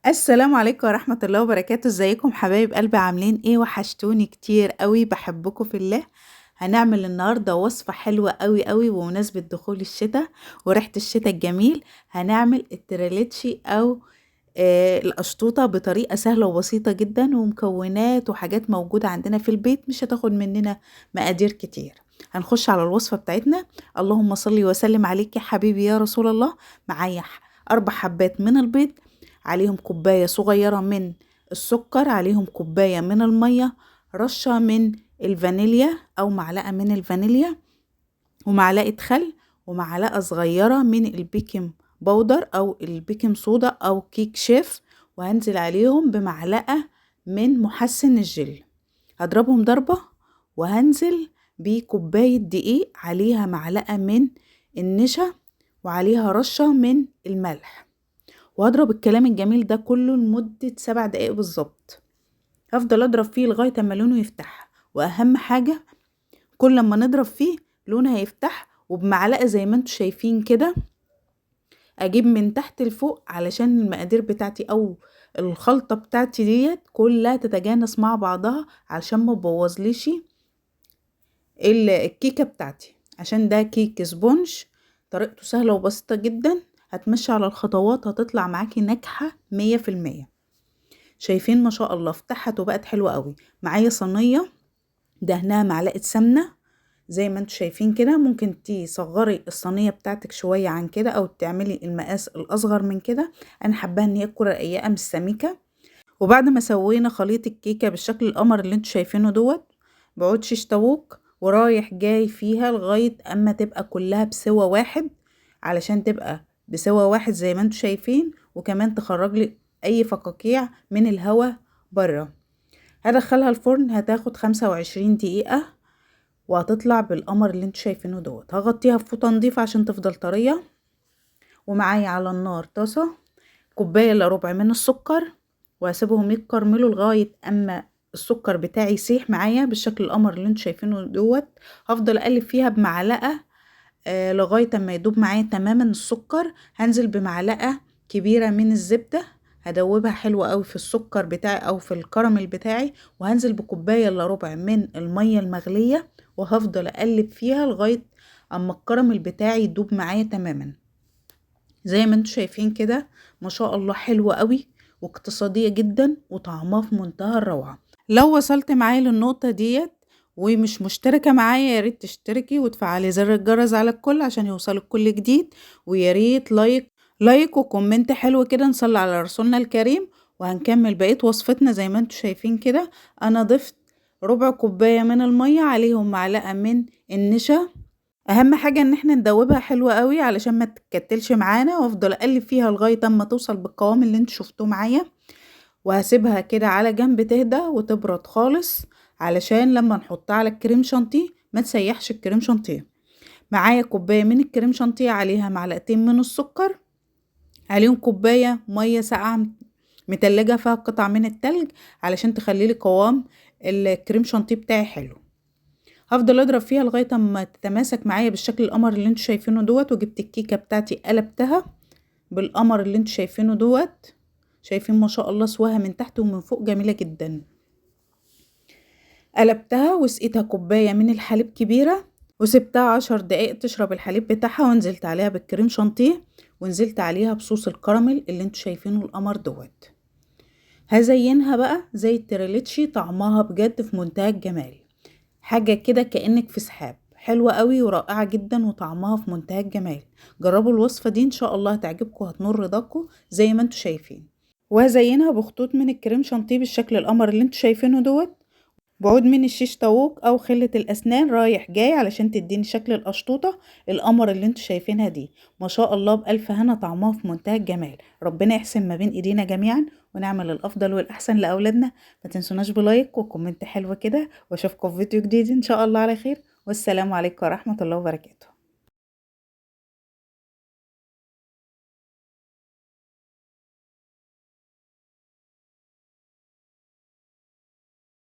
السلام عليكم ورحمة الله وبركاته. ازيكم حبايب قلبي؟ عاملين ايه؟ وحشتوني كتير قوي، بحبكم في الله. هنعمل النهاردة وصفة حلوة قوي قوي بمناسبة دخول الشتاء وريحة الشتاء الجميل. هنعمل التريليتشي او القشطوطة بطريقة سهلة وبسيطة جدا، ومكونات وحاجات موجودة عندنا في البيت، مش هتاخد مننا مقادير كتير. هنخش على الوصفة بتاعتنا. اللهم صلي وسلم عليك يا حبيبي يا رسول الله. معايا 4 حبات من البيض، عليهم كوباية صغيرة من السكر، عليهم كوباية من المية، رشة من الفانيليا أو معلقة من الفانيليا، ومعلقة خل، ومعلقة صغيرة من البيكنج باودر أو البيكنج صودا أو كيك شيف، وهنزل عليهم بمعلقة من محسن الجل. هضربهم ضربة، وهنزل بكوباية دقيق عليها معلقة من النشا، وعليها رشة من الملح، وهضرب الكلام الجميل ده كله لمدة 7 دقايق بالظبط. هفضل اضرب فيه لغاية اما لونه يفتح، واهم حاجة كل ما نضرب فيه لونه هيفتح. وبمعلقة زي ما انتوا شايفين كده اجيب من تحت لفوق، علشان المقادير بتاعتي او الخلطة بتاعتي ديت كلها تتجانس مع بعضها، علشان ما تبوظليش الكيكة بتاعتي، عشان ده كيك سبونج. طريقته سهلة وبسيطة جدا، هتمشي على الخطوات هتطلع معاكي ناجحة 100%. شايفين ما شاء الله فتحت وبقت حلوة قوي. معايا صينية دهنها معلقة سمنة زي ما انتوا شايفين كده. ممكن تصغري الصينية بتاعتك شوية عن كده، او تعملي المقاس الاصغر من كده. انا حباها ان هي تكون رقيقة مش سميكة. وبعد ما سوينا خليط الكيكة بالشكل القمر اللي انتوا شايفينه دوت، بعود شيش طاووق ورايح جاي فيها لغاية اما تبقى كلها بسوى واحد، علشان تبقى بسوى واحد زي ما انتوا شايفين، وكمان تخرج لي اي فقاقيع من الهواء بره. هدخلها الفرن، هتاخد 25 دقيقة، وهتطلع بالقمر اللي انتوا شايفينه دوت. هغطيها بفوطة نضيفة عشان تفضل طرية. ومعايا على النار طاسة، كوباية الا ربع من السكر، وهسيبهم يتكرملوا لغاية اما السكر بتاعي يسيح معايا بالشكل القمر اللي انتوا شايفينه دوت. هفضل اقلب فيها بمعلقة لغاية اما يدوب معايا تماما السكر. هنزل بمعلقة كبيرة من الزبدة، هدوبها حلوة قوي في السكر بتاعي او في الكراميل بتاعي. وهنزل بكوباية الا ربع من المية المغلية، وهفضل اقلب فيها لغاية اما الكراميل بتاعي يدوب معايا تماما. زي ما انتوا شايفين كده ما شاء الله حلوة قوي واقتصادية جدا، وطعمها في منتهى الروعة. لو وصلت معايا للنقطة ديت ومش مشتركة معايا، ياريت تشتركي وتفعلي زر الجرس على الكل عشان يوصلك كل جديد. وياريت لايك وكومنت حلو كده، نصلي على رسولنا الكريم. وهنكمل بقية وصفتنا زي ما انتوا شايفين كده. انا ضفت ربع كوباية من المية، عليهم معلقة من النشا. اهم حاجة ان احنا ندوبها حلوة قوي علشان ما تتكتلش معانا، وافضل اقلب فيها لغاية اما توصل بالقوام اللي انتوا شفتوه معايا. وهسيبها كده على جنب تهدى وتبرد خالص، علشان لما نحطها على الكريم شانتيه ما تسيحش الكريم شانتيه. معايا كوباية من الكريم شانتيه، عليها معلقتين من السكر، عليهم كوباية مية ساقعة متلجة فيها قطع من التلج، علشان تخليلي قوام الكريم شانتيه بتاعي حلو. هفضل اضرب فيها لغايه اما تتماسك معايا بالشكل القمر اللي انتوا شايفينه دوت. وجبت الكيكه بتاعتي قلبتها بالقمر اللي انتوا شايفينه دوت. شايفين ما شاء الله سواها من تحت ومن فوق جميله جدا. قلبتها وسقيتها كوبايه من الحليب كبيره، وسبتها 10 دقايق تشرب الحليب بتاعها. ونزلت عليها بالكريم شانتيه، ونزلت عليها بصوص الكراميل اللي انتوا شايفينه القمر دوت. هزينها بقى زي التريليتشي، طعمها بجد في منتهى الجمال. حاجة كده كأنك في سحاب، حلوة قوي ورائعة جدا وطعمها في منتهى الجمال. جربوا الوصفة دي ان شاء الله هتعجبكم، هتنور رضاكم زي ما انتوا شايفين. وهزينها بخطوط من الكريم شانتيه بالشكل القمر اللي انتوا شايفينه دوت، بعود من الشيش طاووق او خلة الاسنان رايح جاي، علشان تديني شكل القشطوطة القمر اللي انتوا شايفينها دي. ما شاء الله بألف هنا، طعمها في منتهى الجمال. ربنا يحسن ما بين ايدينا جميعا، ونعمل الافضل والاحسن لاولادنا. ما تنسوناش بلايك وكومنت حلوة كده، واشوفكم في فيديو جديد ان شاء الله على خير. والسلام عليكم ورحمة الله وبركاته.